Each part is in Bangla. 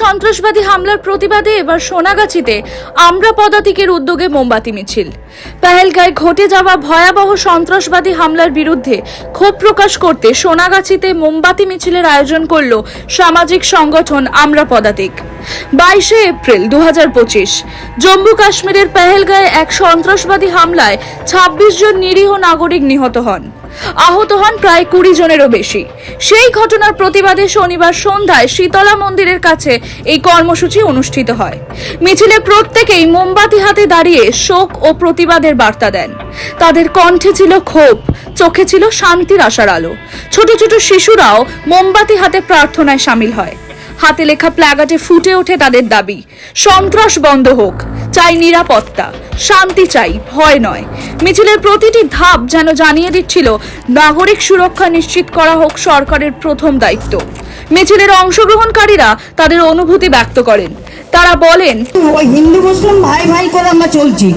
সন্ত্রাসবাদী হামলার প্রতিবাদে এবার সোনাগাছিতে আমরা পদাতিকের উদ্যোগে মোমবাতি মিছিল। পেহেলগাঁয়ে ঘটে যাওয়া ভয়াবহ সন্ত্রাসবাদী হামলার বিরুদ্ধে ক্ষোভ প্রকাশ করতে সোনাগাছিতে মোমবাতি মিছিলের আয়োজন করল সামাজিক সংগঠন আমরা পদাতিক। 22 এপ্রিল 2025 জম্মু কাশ্মীরের পেহেলগাঁয়ে এক সন্ত্রাসবাদী হামলায় 26 জন নিরীহ নাগরিক নিহত হন, আহত হন প্রায় 20 জনেরও বেশি। সেই ঘটনার প্রতিবাদে শনিবার সন্ধ্যায় শীতলা মন্দিরের কাছে এই কর্মসূচি অনুষ্ঠিত হয়। মিছিলে প্রত্যেকেই মোমবাতি হাতে দাঁড়িয়ে শোক ও প্রতিবাদের বার্তা দেন। তাদের কণ্ঠে ছিল ক্ষোভ, চোখে ছিল শান্তির আশার আলো। ছোট ছোট শিশুরাও মোমবাতি হাতে প্রার্থনায় সামিল হয়। হাতে লেখা প্ল্যাকার্ডে ফুটে ওঠে তাদের দাবি, সন্ত্রাস বন্ধ হোক, চাই নিরাপত্তা, শান্তি চাই, ভয় নয়। মিছিলের প্রতিটি ধাপ যেন জানিয়ে দিচ্ছিল নাগরিক সুরক্ষা নিশ্চিত করা হোক সরকারের প্রথম দায়িত্ব। মিছিলের অংশগ্রহণকারীরা তাদের অনুভূতি ব্যক্ত করেন। তারা বলেন, হিন্দু মুসলিম ভাই ভাই করে আমরা চলছি।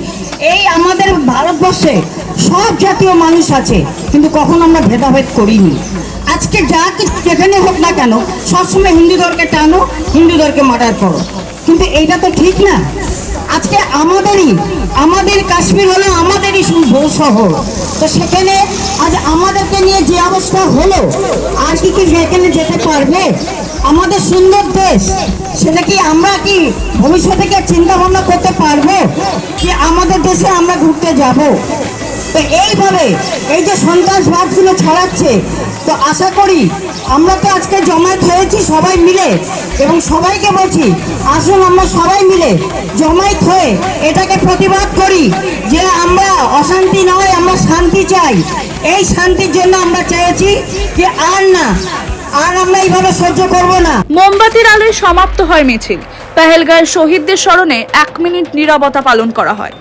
এই আমাদের ভারতবর্ষে সব জাতীয় মানুষ আছে, কিন্তু কখনো আমরা ভেদাভেদ করিনি। আজকে যা কিছু যেখানে হোক না কেন সবসময় হিন্দুদেরকে টানো, হিন্দুদেরকে মার্ডার করো, কিন্তু এইটা তো ঠিক না। আজকে আমাদের কাশ্মীর হলো আমাদেরই শহর, তো সেখানে আজ আমাদেরকে নিয়ে যে অবস্থা হলো, আর কি সেখানে যেতে পারবে? আমাদের সুন্দর দেশ, সেটা কি আমরা কি ভবিষ্যতে চিন্তা ভাবনা করতে পারবো যে আমাদের দেশে আমরা ঘুরতে যাব? তো এইভাবে এই যে সন্ত্রাসবাদগুলো ছড়াচ্ছে, তো আশা করি আমরা তো আজকে জমায়েত হয়েছি সবাই মিলে, এবং সবাইকে বলছি আসুন আমরা সবাই মিলে জমায়েত হয়ে এটাকে প্রতিবাদ করি যে আমরা অশান্তি নয়, আমরা শান্তি চাই। এই শান্তির জন্য আমরা চেয়েছি যে আর আমরা এইভাবে সহ্য করব না। মোমবাতির আলোয় সমাপ্ত হয় মিছিল। পেহেলগাঁয়ের শহীদদের স্মরণে 1 মিনিট নীরবতা পালন করা হয়।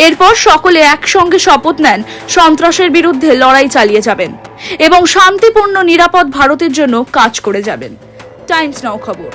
এরপর সকলে একসঙ্গে শপথ নেন সন্ত্রাসের বিরুদ্ধে লড়াই চালিয়ে যাবেন এবং শান্তিপূর্ণ নিরাপদ ভারতের জন্য কাজ করে যাবেন। টাইমস নাও খবর।